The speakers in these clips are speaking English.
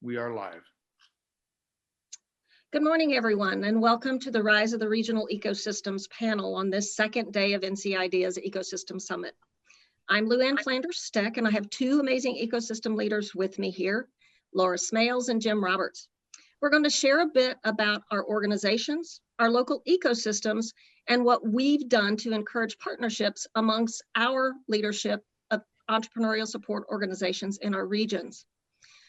We are live. Good morning, everyone, and welcome to the Rise of the Regional Ecosystems panel on this second day of NC Ideas Ecosystem Summit. I'm Luann Flanders Steck, and I have two amazing ecosystem leaders with me here, Laura Smales and Jim Roberts. We're going to share a bit about our organizations, our local ecosystems, and what we've done to encourage partnerships amongst our leadership of entrepreneurial support organizations in our regions.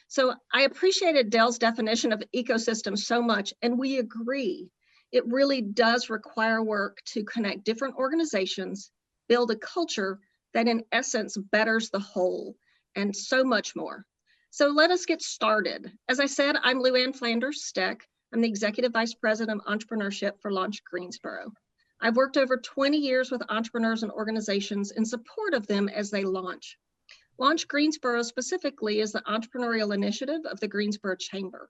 So I appreciated Dell's definition of ecosystem so much, and we agree. It really does require work to connect different organizations, build a culture that in essence betters the whole, and so much more. So let us get started. As I said, I'm Luann Flanders Steck. I'm the Executive Vice President of Entrepreneurship for Launch Greensboro. I've worked over 20 years with entrepreneurs and organizations in support of them as they launch. Launch Greensboro specifically is the entrepreneurial initiative of the Greensboro Chamber.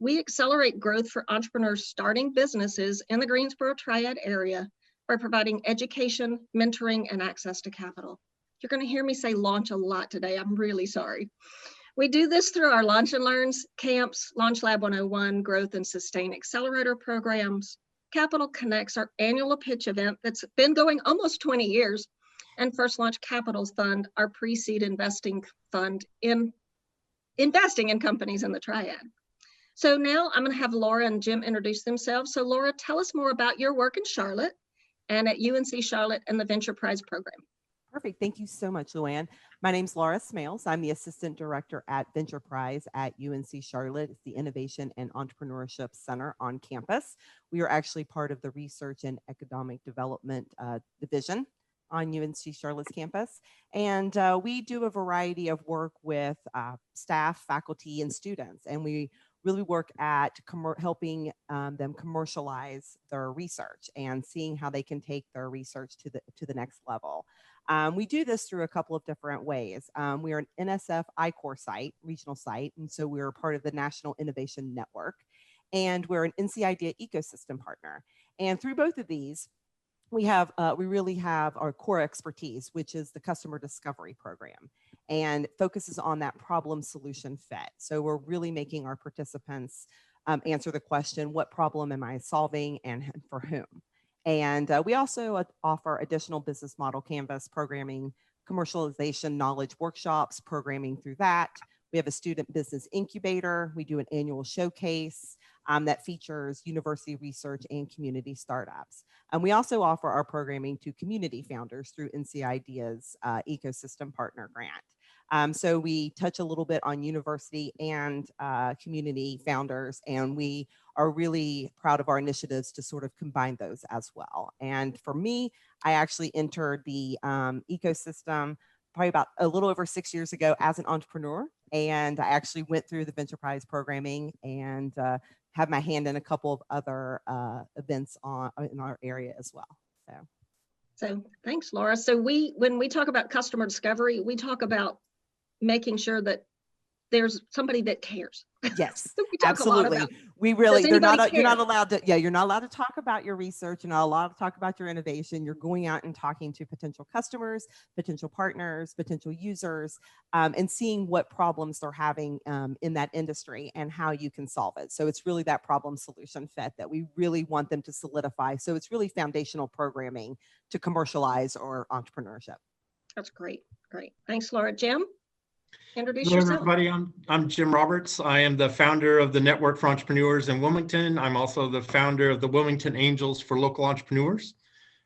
We accelerate growth for entrepreneurs starting businesses in the Greensboro Triad area by providing education, mentoring, and access to capital. You're going to hear me say launch a lot today. I'm really sorry. We do this through our Launch and Learns, camps, Launch Lab 101, Growth and Sustain Accelerator programs, Capital Connects, our annual pitch event that's been going almost 20 years, and First Launch Capital's Fund, our pre-seed investing fund in investing in companies in the Triad. So now I'm going to have Laura and Jim introduce themselves. So Laura, tell us more about your work in Charlotte and at UNC Charlotte and the Venture Prize program. Perfect. Thank you so much, Luann. My name's Laura Smales. I'm the Assistant Director at Venture Prize at UNC Charlotte. It's the Innovation and Entrepreneurship Center on campus. We are actually part of the Research and Economic Development Division on UNC Charlotte's campus. And we do a variety of work with staff, faculty, and students. And we really work at helping them commercialize their research and seeing how they can take their research to the next level. We do this through a couple of different ways. We are an NSF I-Core site, regional site, and so we're part of the National Innovation Network. And we're an NC Idea ecosystem partner. And through both of these, we really have our core expertise, which is the customer discovery program, and focuses on that problem solution fit. So we're really making our participants answer the question, what problem am I solving and for whom? And we also offer additional business model canvas programming, commercialization knowledge workshops, programming through that. We have a student business incubator. We do an annual showcase that features university research and community startups. And we also offer our programming to community founders through NC Ideas Ecosystem Partner Grant. So we touch a little bit on university and community founders, and we are really proud of our initiatives to sort of combine those as well. And for me, I actually entered the ecosystem probably about a little over 6 years ago as an entrepreneur. And I actually went through the Venture Prize programming and have my hand in a couple of other events in our area as well. So thanks, Laura. So when we talk about customer discovery, we talk about making sure that there's somebody that cares. Yes, we talk absolutely. A lot about, you're not allowed to talk about your research. You're not allowed to talk about your innovation. You're going out and talking to potential customers, potential partners, potential users, and seeing what problems they're having in that industry and how you can solve it. So it's really that problem solution fit that we really want them to solidify. So it's really foundational programming to commercialize or entrepreneurship. That's great. Great. Thanks, Laura. Jim? Introduce Hello, yourself. everybody. I'm Jim Roberts. I am the founder of the Network for Entrepreneurs in Wilmington. I'm also the founder of the Wilmington Angels for Local Entrepreneurs.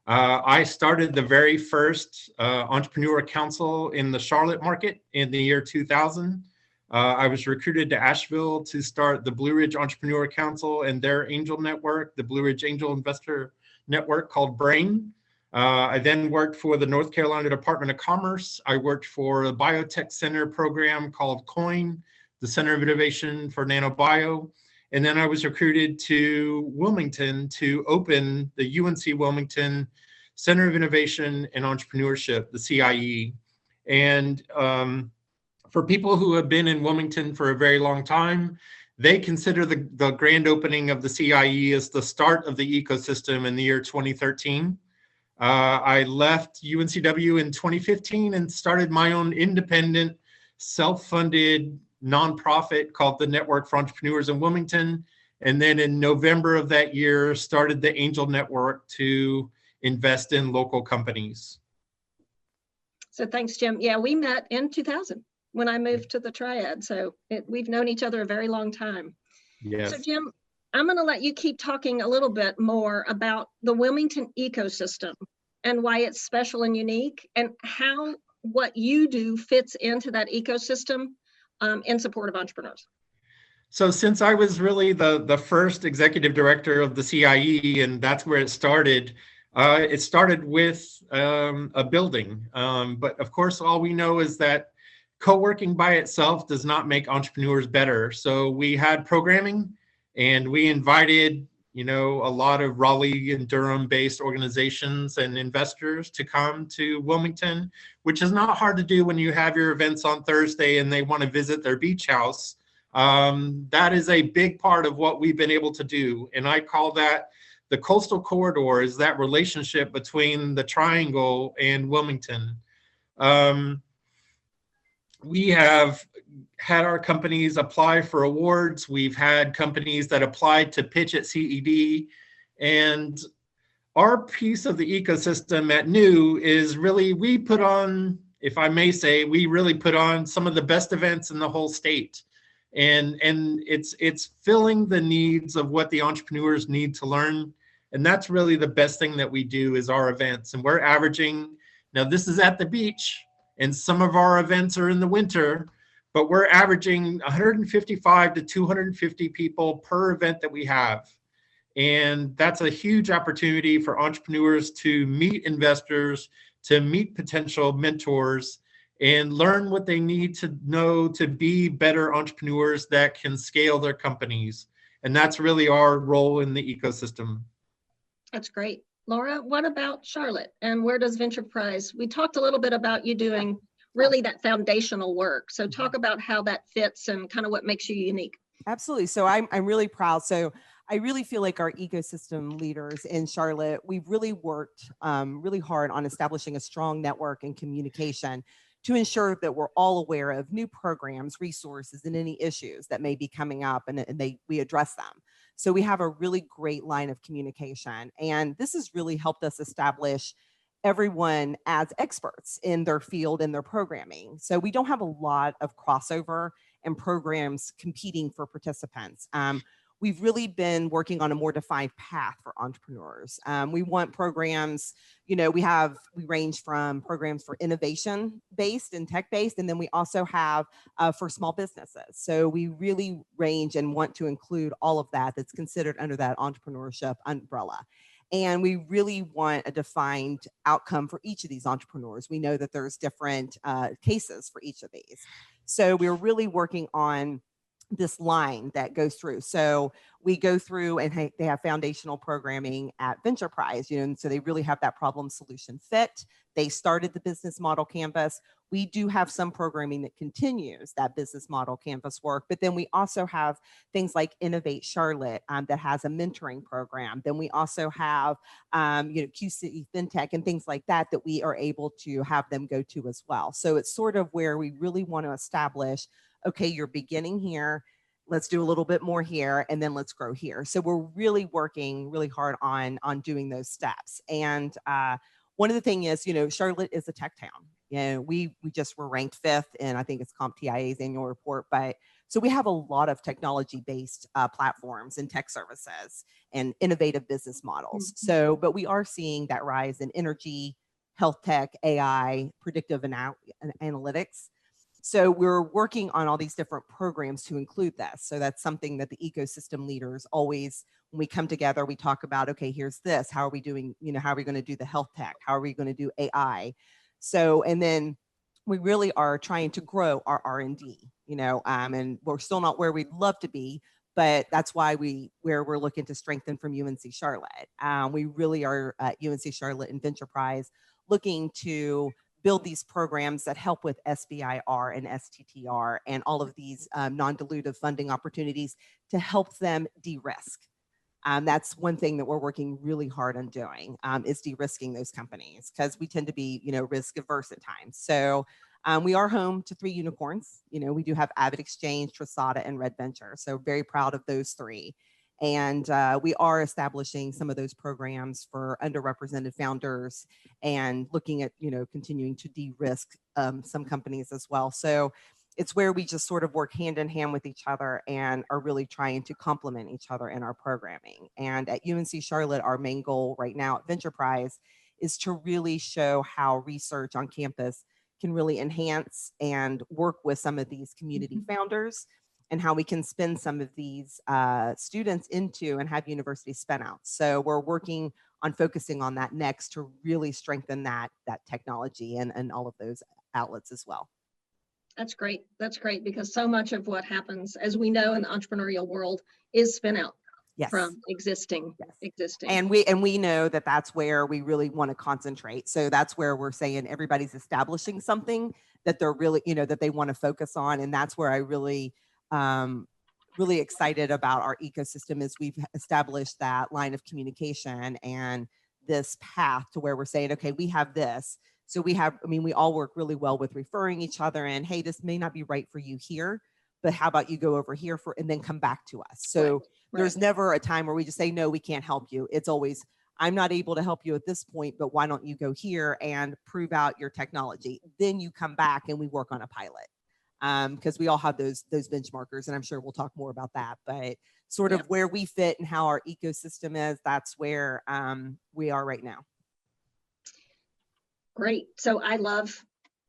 I started the very first entrepreneur council in the Charlotte market in the year 2000. I was recruited to Asheville to start the Blue Ridge Entrepreneur Council and their angel network, the Blue Ridge Angel Investor Network called BRAIN. I then worked for the North Carolina Department of Commerce. I worked for a biotech center program called COIN, the Center of Innovation for Nanobio. And then I was recruited to Wilmington to open the UNC Wilmington Center of Innovation and Entrepreneurship, the CIE. And for people who have been in Wilmington for a very long time, they consider the grand opening of the CIE as the start of the ecosystem in the year 2013. I left UNCW in 2015 and started my own independent, self-funded nonprofit called the Network for Entrepreneurs in Wilmington. And then in November of that year, started the Angel Network to invest in local companies. So thanks, Jim. Yeah, we met in 2000 when I moved to the Triad. So we've known each other a very long time. Yes. So Jim, I'm going to let you keep talking a little bit more about the Wilmington ecosystem and why it's special and unique, and how what you do fits into that ecosystem in support of entrepreneurs. So since I was really the first executive director of the CIE, and that's where it started with a building. But of course, all we know is that co-working by itself does not make entrepreneurs better. So we had programming, and we invited, a lot of Raleigh and Durham based organizations and investors to come to Wilmington, which is not hard to do when you have your events on Thursday and they want to visit their beach house. That is a big part of what we've been able to do. And I call that the coastal corridor, is that relationship between the Triangle and Wilmington. We have had our companies apply for awards. We've had companies that applied to pitch at CED. And our piece of the ecosystem at New is really, we put on, if I may say, we really put on some of the best events in the whole state. And it's filling the needs of what the entrepreneurs need to learn. And that's really the best thing that we do is our events. And we're averaging, now this is at the beach, and some of our events are in the winter, but we're averaging 155 to 250 people per event that we have. And that's a huge opportunity for entrepreneurs to meet investors, to meet potential mentors, and learn what they need to know to be better entrepreneurs that can scale their companies. And that's really our role in the ecosystem. That's great. Laura, what about Charlotte, and where does Ventureprise? We talked a little bit about you doing really that foundational work. So talk about how that fits and kind of what makes you unique. Absolutely. So I'm really proud. So I really feel like our ecosystem leaders in Charlotte, we've really worked really hard on establishing a strong network and communication to ensure that we're all aware of new programs, resources, and any issues that may be coming up, and we address them. So we have a really great line of communication, and this has really helped us establish everyone as experts in their field and their programming. So we don't have a lot of crossover and programs competing for participants. We've really been working on a more defined path for entrepreneurs. We want programs, we range from programs for innovation based and tech based, and then we also have for small businesses. So we really range and want to include all of that that's considered under that entrepreneurship umbrella. And we really want a defined outcome for each of these entrepreneurs. We know that there's different cases for each of these. So we're really working on this line that goes through. So we go through, and they have foundational programming at Ventureprise, and so they really have that problem solution fit. They started the business model canvas. We do have some programming that continues that business model canvas work, but then we also have things like Innovate Charlotte that has a mentoring program. Then we also have, QC FinTech and things like that we are able to have them go to as well. So it's sort of where we really want to establish, okay, you're beginning here, let's do a little bit more here, and then let's grow here. So we're really working really hard on doing those steps. And one of the things is, Charlotte is a tech town. We just were ranked 5th in, I think it's CompTIA's annual report, but so we have a lot of technology-based platforms and tech services and innovative business models. Mm-hmm. So, but we are seeing that rise in energy, health tech, AI, predictive analytics. So we're working on all these different programs to include this. So that's something that the ecosystem leaders always, when we come together, we talk about, okay, here's this, how are we doing, how are we going to do the health tech? How are we going to do AI? So, and then we really are trying to grow our R&D, and we're still not where we'd love to be, but that's why we're looking to strengthen from UNC Charlotte. We really are at UNC Charlotte and Ventureprise looking to build these programs that help with SBIR and STTR and all of these non-dilutive funding opportunities to help them de-risk. That's one thing that we're working really hard on doing, is de-risking those companies, because we tend to be, risk averse at times. So We are home to 3 unicorns. You know, we do have Avid Exchange, Trisata, and Red Venture. So very proud of those 3. And we are establishing some of those programs for underrepresented founders and looking at, you know, continuing to de-risk some companies as well. So it's where we just sort of work hand in hand with each other and are really trying to complement each other in our programming. And at UNC Charlotte, our main goal right now at VenturePrise is to really show how research on campus can really enhance and work with some of these community founders, and how we can spin some of these students into and have universities spin out. So we're working on focusing on that next to really strengthen that technology and all of those outlets as well. That's great. That's great, because so much of what happens, as we know in the entrepreneurial world, is spin out from existing. And we know that that's where we really want to concentrate. So that's where we're saying everybody's establishing something that they're really, you know, that they want to focus on. And that's where I really excited about our ecosystem is we've established that line of communication and this path to where we're saying, okay, we have this. So we have, I mean, we all work really well with referring each other and, hey, this may not be right for you here, but how about you go over here for, and then come back to us. So there's never a time where we just say, no, we can't help you. It's always, I'm not able to help you at this point, but why don't you go here and prove out your technology? Then you come back and we work on a pilot. Because we all have those benchmarkers, and I'm sure we'll talk more about that, but sort of where we fit and how our ecosystem is, that's where we are right now. Great. So I love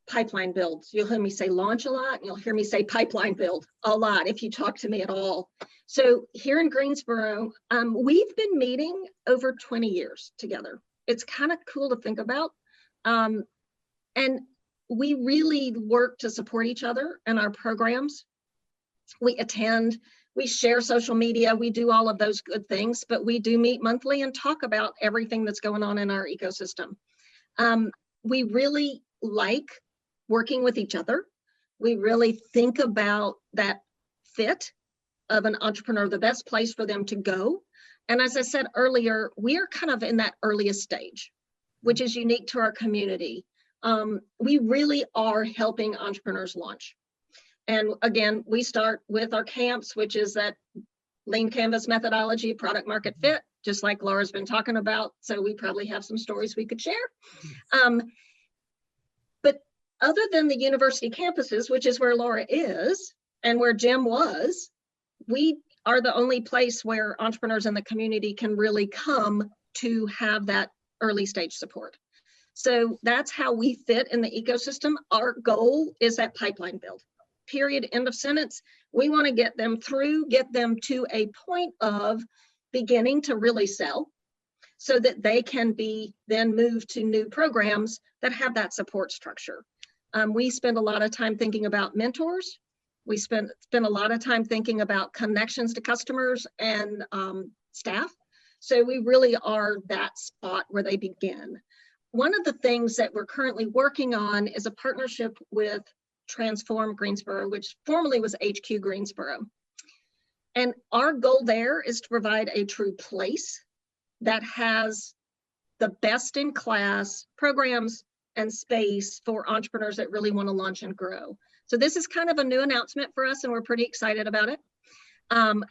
pipeline builds. You'll hear me say launch a lot, and you'll hear me say pipeline build a lot if you talk to me at all. So here in Greensboro, we've been meeting over 20 years together. It's kind of cool to think about. And we really work to support each other in our programs. We attend, we share social media, we do all of those good things, but we do meet monthly and talk about everything that's going on in our ecosystem. We really like working with each other. We really think about that fit of an entrepreneur, the best place for them to go. And as I said earlier, we are kind of in that earliest stage, which is unique to our community. We really are helping entrepreneurs launch. And again, we start with our camps, which is that lean canvas methodology, product market fit, just like Laura's been talking about. So we probably have some stories we could share. But other than the university campuses, which is where Laura is and where Jim was, we are the only place where entrepreneurs in the community can really come to have that early stage support. So that's how we fit in the ecosystem. Our goal is that pipeline build. Period, end of sentence. We want to get them through, get them to a point of beginning to really sell so that they can be then moved to new programs that have that support structure. We spend a lot of time thinking about mentors. We spend a lot of time thinking about connections to customers and staff. So we really are that spot where they begin. One of the things that we're currently working on is a partnership with Transform Greensboro, which formerly was HQ Greensboro. And our goal there is to provide a true place that has the best in class programs and space for entrepreneurs that really want to launch and grow. So this is kind of a new announcement for us, and we're pretty excited about it.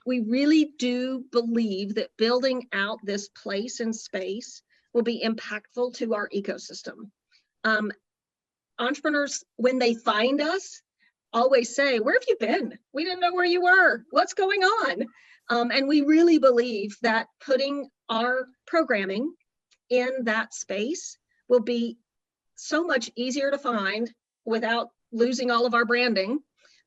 We really do believe that building out this place and space will be impactful to our ecosystem. Entrepreneurs, when they find us, always say, where have you been? We didn't know where you were. What's going on? And we really believe that putting our programming in that space will be so much easier to find without losing all of our branding,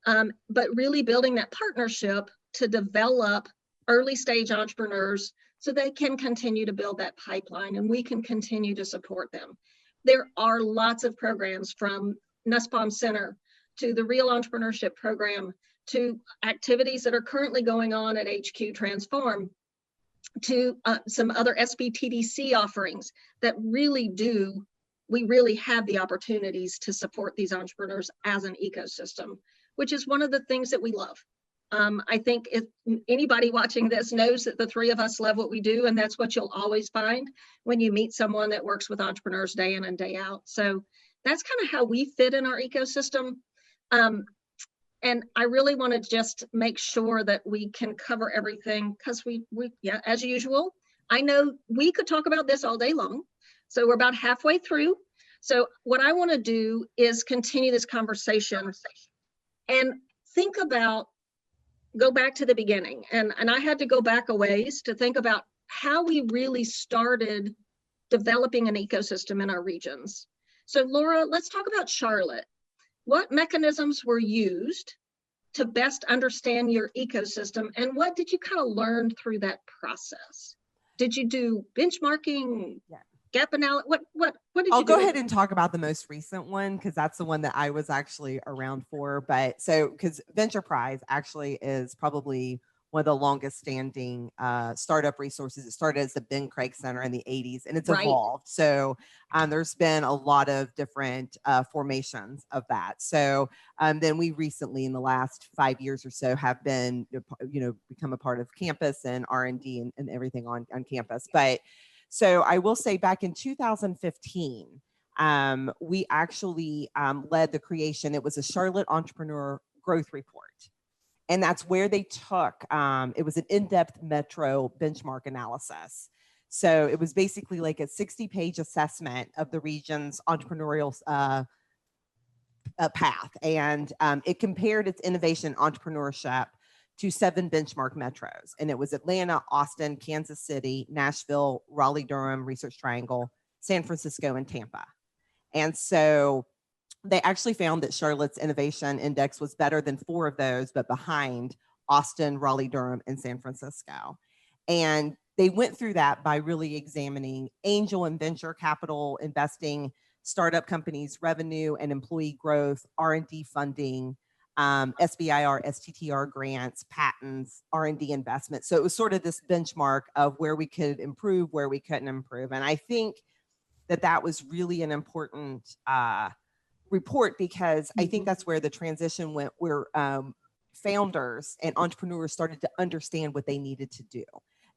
but really building that partnership to develop early stage entrepreneurs so they can continue to build that pipeline and we can continue to support them. There are lots of programs from Nussbaum Center to the Real Entrepreneurship Program to activities that are currently going on at HQ Transform to some other SBTDC offerings that really we really have the opportunities to support these entrepreneurs as an ecosystem, which is one of the things that we love. I think if anybody watching this knows that the three of us love what we do, and that's what you'll always find when you meet someone that works with entrepreneurs day in and day out. So that's kind of how we fit in our ecosystem. And I really want to just make sure that we can cover everything, because yeah, as usual, I know we could talk about this all day long. So we're about halfway through. So what I want to do is continue this conversation and think about, go back to the beginning. And I had to go back a ways to think about how we really started developing an ecosystem in our regions. So Laura, let's talk about Charlotte. What mechanisms were used to best understand your ecosystem, and what did you kind of learn through that process? Did you do benchmarking, gap analysis? What did you do? I'll go ahead and talk about the most recent one, because that's the one that I was actually around for. But so, because Ventureprise actually is probably one of the longest standing startup resources. It started as the Ben Craig Center in the 80s, and it's evolved. So there's been a lot of different formations of that. So then we recently, in the last 5 years or so, have been, become a part of campus and R&D and everything on campus. But so I will say, back in 2015, we actually led the creation. It was a Charlotte Entrepreneur Growth Report. And that's where they took, it was an in-depth metro benchmark analysis. So it was basically like a 60-page assessment of the region's entrepreneurial path. And it compared its innovation entrepreneurship to 7 benchmark metros. And it was Atlanta, Austin, Kansas City, Nashville, Raleigh-Durham, Research Triangle, San Francisco, and Tampa. And so they actually found that Charlotte's innovation index was better than 4 of those, but behind Austin, Raleigh-Durham, and San Francisco. And they went through that by really examining angel and venture capital investing, startup companies' revenue and employee growth, R&D funding, SBIR, STTR grants, patents, R&D investment. So it was sort of this benchmark of where we could improve, where we couldn't improve. And I think that was really an important report, because I think that's where the transition went, where founders and entrepreneurs started to understand what they needed to do.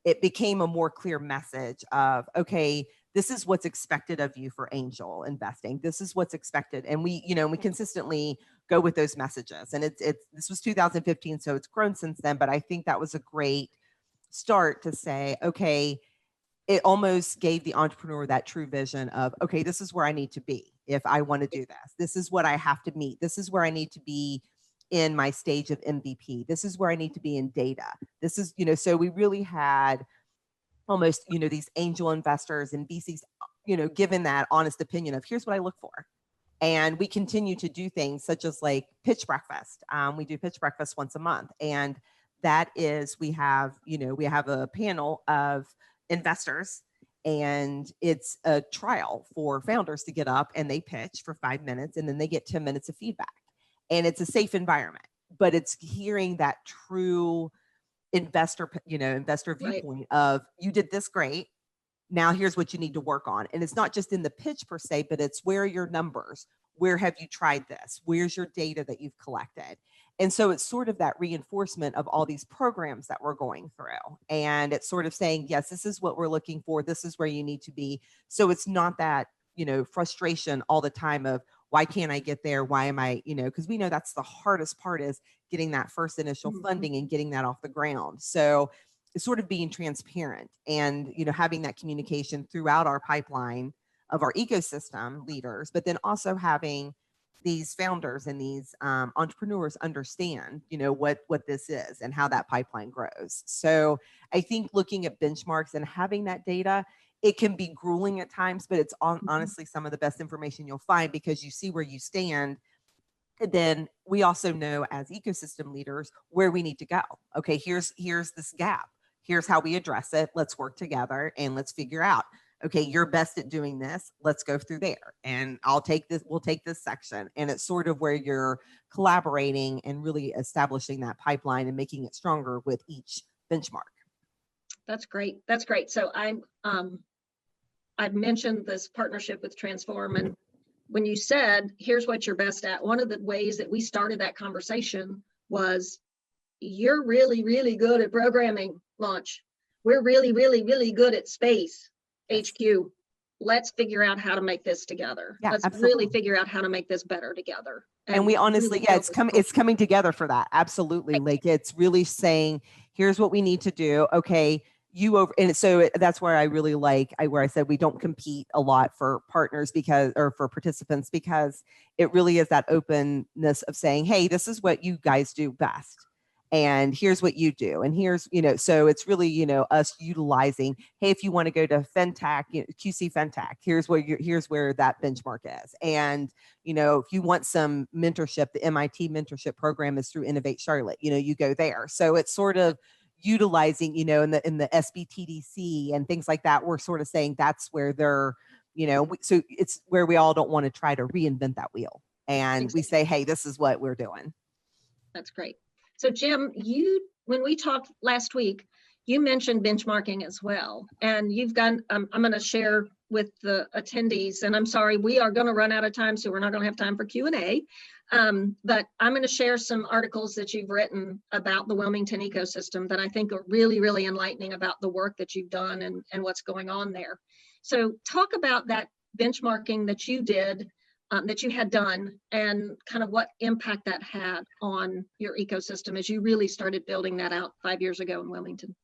It became a more clear message of, okay, this is what's expected of you for angel investing. This is what's expected. And we consistently go with those messages. And this was 2015, so it's grown since then. But I think that was a great start to say, okay, it almost gave the entrepreneur that true vision of, okay, this is where I need to be if I want to do this. This is what I have to meet. This is where I need to be in my stage of MVP. This is where I need to be in data. This is, so we really had almost, these angel investors and VCs, given that honest opinion of, here's what I look for. And we continue to do things such as like pitch breakfast. We do pitch breakfast once a month. And that is, we have a panel of investors, and it's a trial for founders to get up and they pitch for 5 minutes, and then they get 10 minutes of feedback. And it's a safe environment, but it's hearing that true investor viewpoint of, you did this great. Now here's what you need to work on. And it's not just in the pitch per se, but it's, where are your numbers? Where have you tried this? Where's your data that you've collected? And so it's sort of that reinforcement of all these programs that we're going through. And it's sort of saying, yes, this is what we're looking for. This is where you need to be. So it's not that, frustration all the time of, why can't I get there? Why am I, because we know that's the hardest part, is getting that first initial funding and getting that off the ground. So it's sort of being transparent and, having that communication throughout our pipeline of our ecosystem leaders, but then also having these founders and these entrepreneurs understand, what this is and how that pipeline grows. So I think looking at benchmarks and having that data, it can be grueling at times, but it's honestly some of the best information you'll find, because you see where you stand. And then we also know, as ecosystem leaders, where we need to go. Okay, here's this gap. Here's how we address it. Let's work together and let's figure out, okay, you're best at doing this. Let's go through there. And we'll take this section. And it's sort of where you're collaborating and really establishing that pipeline and making it stronger with each benchmark. That's great. That's great. So I've mentioned this partnership with Transform, and when you said, here's what you're best at, one of the ways that we started that conversation was, you're really, really good at programming, launch. We're really, really, really good at space, HQ. let's figure out how to make this together. Yeah, Let's absolutely. really figure out how to make this better together. And we honestly, really yeah, build it's coming together for that. Absolutely. Right. Like it's really saying, here's what we need to do. Okay. And so that's where I really where I said we don't compete a lot for partners or for participants, because it really is that openness of saying, hey, this is what you guys do best. And here's what you do. And here's, so it's really, us utilizing, hey, if you want to go to FinTech, QC FinTech, here's where that benchmark is. And, if you want some mentorship, the MIT mentorship program is through Innovate Charlotte, you go there. So it's sort of utilizing, in the SBTDC and things like that. We're sort of saying that's where they're, so it's where we all don't want to try to reinvent that wheel. And we say, hey, this is what we're doing. That's great. So Jim, when we talked last week, you mentioned benchmarking as well. And you've got, I'm going to share with the attendees, and I'm sorry, we are going to run out of time, so we're not going to have time for Q&A. But I'm going to share some articles that you've written about the Wilmington ecosystem that I think are really, really enlightening about the work that you've done and what's going on there. So talk about that benchmarking that you did, that you had done, and kind of what impact that had on your ecosystem as you really started building that out 5 years ago in Wilmington.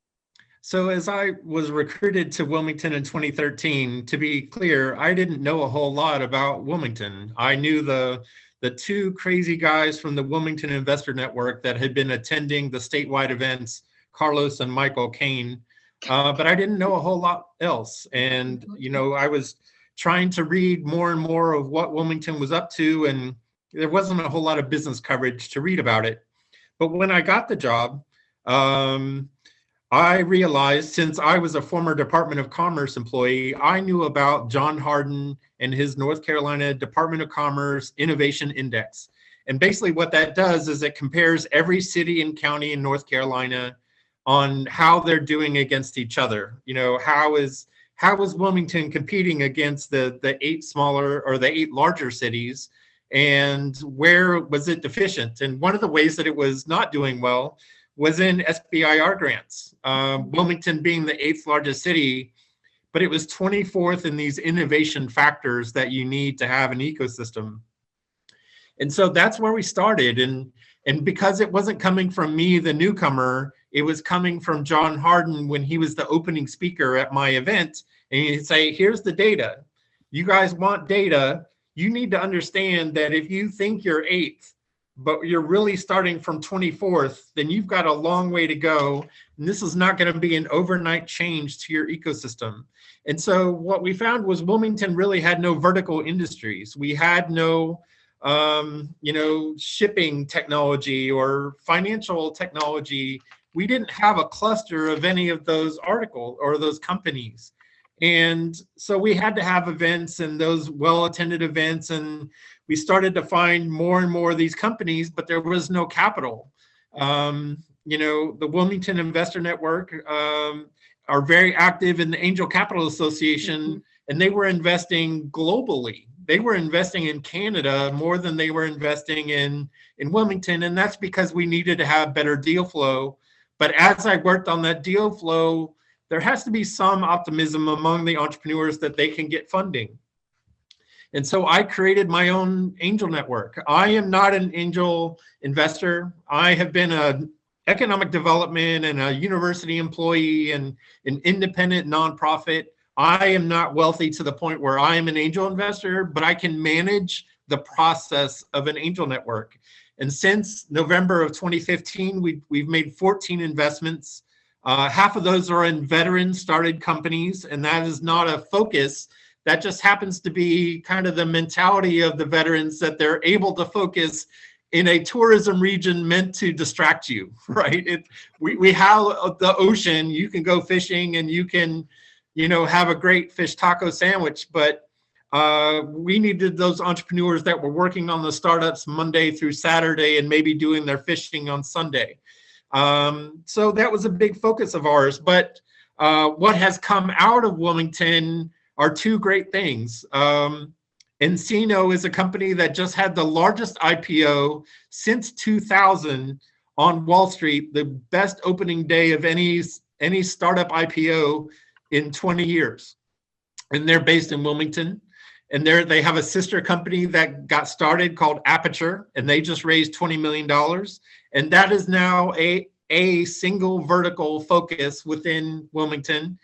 So as I was recruited to Wilmington in 2013, to be clear, I didn't know a whole lot about Wilmington. I knew the two crazy guys from the Wilmington Investor Network that had been attending the statewide events, Carlos and Michael Kane, but I didn't know a whole lot else. And, I was trying to read more and more of what Wilmington was up to, and there wasn't a whole lot of business coverage to read about it. But when I got the job, I realized, since I was a former Department of Commerce employee, I knew about John Hardin and his North Carolina Department of Commerce Innovation Index. And basically what that does is it compares every city and county in North Carolina on how they're doing against each other. How is Wilmington competing against the 8 smaller or the 8 larger cities, and where was it deficient? And one of the ways that it was not doing well was in SBIR grants. Wilmington being the 8th largest city, but it was 24th in these innovation factors that you need to have an ecosystem. And so that's where we started. And because it wasn't coming from me, the newcomer, it was coming from John Hardin when he was the opening speaker at my event. And he'd say, here's the data. You guys want data. You need to understand that if you think you're 8th, but you're really starting from 24th, then you've got a long way to go. And this is not going to be an overnight change to your ecosystem. And so what we found was Wilmington really had no vertical industries. We had no, shipping technology or financial technology. We didn't have a cluster of any of those articles or those companies. And so we had to have events, and those well-attended events, and we started to find more and more of these companies, but there was no capital. The Wilmington Investor Network are very active in the Angel Capital Association, and they were investing globally. They were investing in Canada more than they were investing in Wilmington, and that's because we needed to have better deal flow. But as I worked on that deal flow, there has to be some optimism among the entrepreneurs that they can get funding. And so I created my own angel network. I am not an angel investor. I have been an economic development and a university employee and an independent nonprofit. I am not wealthy to the point where I am an angel investor, but I can manage the process of an angel network. And since November of 2015, we've made 14 investments. Half of those are in veteran-started companies, and that is not a focus. That just happens to be kind of the mentality of the veterans, that they're able to focus in a tourism region meant to distract you, right? We have the ocean, you can go fishing and you can, have a great fish taco sandwich, but we needed those entrepreneurs that were working on the startups Monday through Saturday and maybe doing their fishing on Sunday. So that was a big focus of ours. But what has come out of Wilmington are two great things. Encino is a company that just had the largest IPO since 2000 on Wall Street, the best opening day of any startup IPO in 20 years. and they're based in Wilmington. And they have a sister company that got started called Aperture, and they just raised $20 million. And that is now a single vertical focus within Wilmington.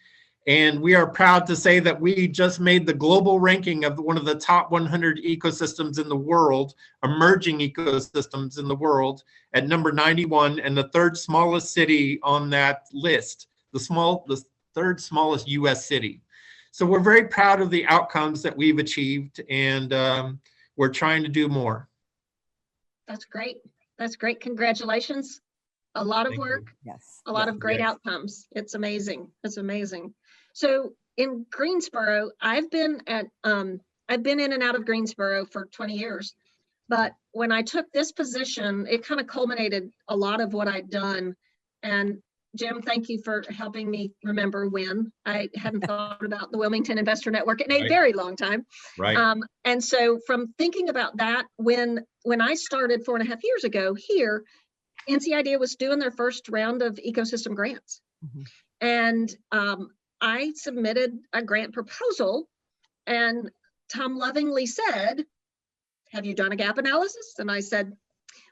And we are proud to say that we just made the global ranking of one of the top 100 ecosystems in the world, emerging ecosystems in the world, at number 91, and the third smallest city on that list, the third smallest US city. So we're very proud of the outcomes that we've achieved, and we're trying to do more. That's great. That's great. Congratulations. A lot of work. Yes. A lot of great outcomes. It's amazing. It's amazing. So in Greensboro, I've been in and out of Greensboro for 20 years. But when I took this position, it kind of culminated a lot of what I'd done. And Jim, thank you for helping me remember when. I hadn't thought about the Wilmington Investor Network in a very long time. Right. And so from thinking about that, when I started 4.5 years ago here, NCIDEA was doing their first round of ecosystem grants. Mm-hmm. And I submitted a grant proposal, and Tom lovingly said, "Have you done a gap analysis?" And I said,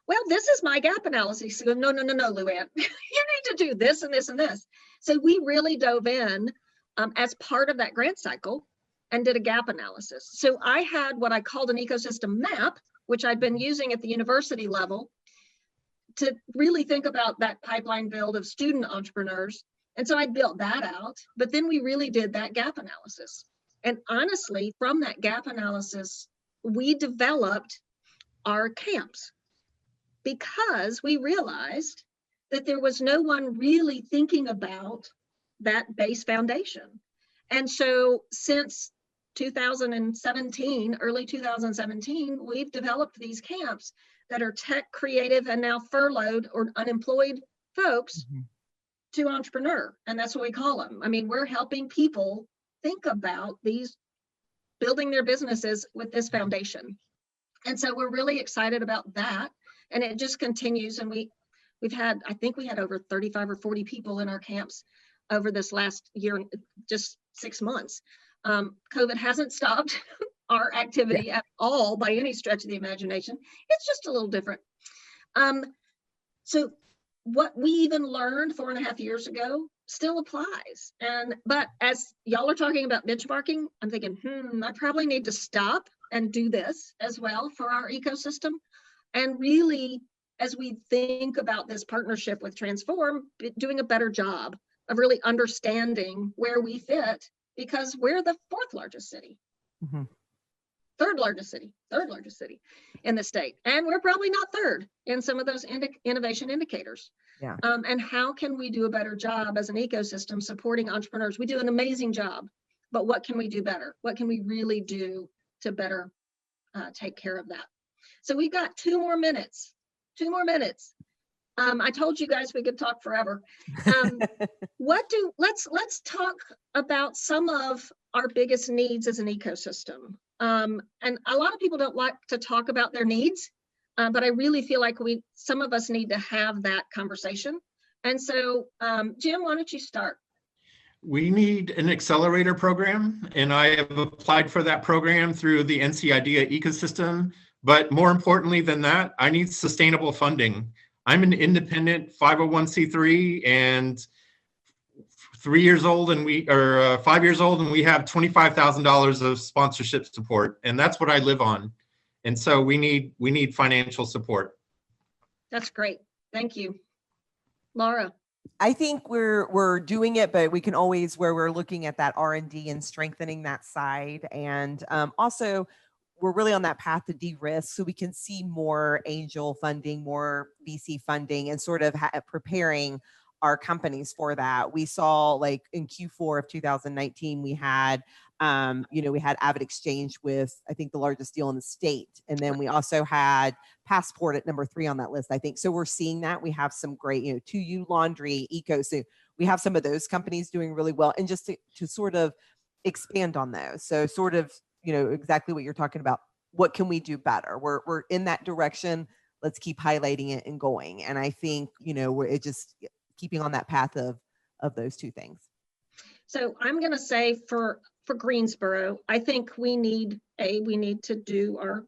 "Well, this is my gap analysis." He goes, No, Luann, you need to do this and this and this. So we really dove in as part of that grant cycle and did a gap analysis. So I had what I called an ecosystem map, which I'd been using at the university level to really think about that pipeline build of student entrepreneurs. And so I built that out, but then we really did that gap analysis. And honestly, from that gap analysis, we developed our camps, because we realized that there was no one really thinking about that base foundation. And so since 2017, early 2017, we've developed these camps that are tech creative and now furloughed or unemployed folks to entrepreneur. And that's what we call them. I mean, we're helping people think about these, building their businesses with this foundation. And so we're really excited about that. And it just continues. And we've had, I think we had over 35 or 40 people in our camps over this last year, just 6 months. COVID hasn't stopped our activity at all by any stretch of the imagination. It's just a little different. So what we even learned 4.5 years ago still applies. But as y'all are talking about benchmarking, I'm thinking, I probably need to stop and do this as well for our ecosystem. And really, as we think about this partnership with Transform, doing a better job of really understanding where we fit, because we're the 4th largest city, third largest city in the state. And we're probably not 3rd in some of those innovation indicators. Yeah. And how can we do a better job as an ecosystem supporting entrepreneurs? We do an amazing job, but what can we do better? What can we really do to better take care of that? So we've got 2 more minutes. I told you guys we could talk forever. Let's talk about some of our biggest needs as an ecosystem. And a lot of people don't like to talk about their needs, but I really feel like some of us need to have that conversation. And so, Jim, why don't you start? We need an accelerator program, and I have applied for that program through the NCIDEA ecosystem. But more importantly than that, I need sustainable funding. I'm an independent 501c3 and 5 years old, and we have $25,000 of sponsorship support, and that's what I live on. And so we need financial support. That's great. Thank you. Laura. I think we're doing it, but we can always, where we're looking at that R&D and strengthening that side. And also, we're really on that path to de-risk, so we can see more angel funding, more VC funding, and sort of preparing our companies for that. We saw, like in Q4 of 2019, we had Avid Exchange with, I think, the largest deal in the state. And then we also had Passport at number 3 on that list, I think. So we're seeing that. We have some great, 2U Laundry, Eco. We have some of those companies doing really well. And just to sort of expand on those. So sort of, exactly what you're talking about. What can we do better? We're in that direction. Let's keep highlighting it and going. And I think, we're just keeping on that path of those 2 things. So I'm going to say for for Greensboro, I think we need to do our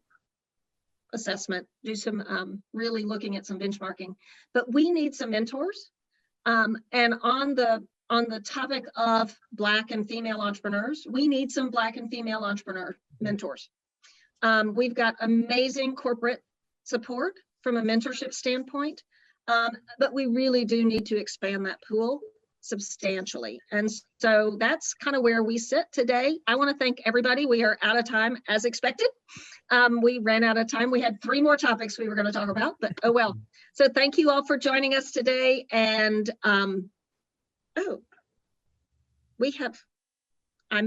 assessment, do some really looking at some benchmarking, but we need some mentors. And on the topic of Black and female entrepreneurs, we need some Black and female entrepreneur mentors. We've got amazing corporate support from a mentorship standpoint, but we really do need to expand that pool substantially. And so that's kind of where we sit today. I want to thank everybody. We are out of time as expected. We ran out of time. We had 3 more topics we were going to talk about, but oh well. So thank you all for joining us today. And I'm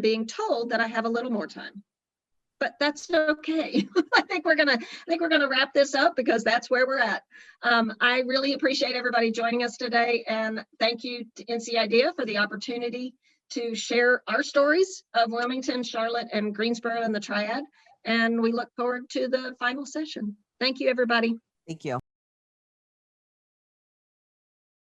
being told that I have a little more time, but that's okay. I think we're gonna wrap this up because that's where we're at. I really appreciate everybody joining us today, and thank you to NC IDEA for the opportunity to share our stories of Wilmington, Charlotte, and Greensboro and the Triad. And we look forward to the final session. Thank you, everybody. Thank you.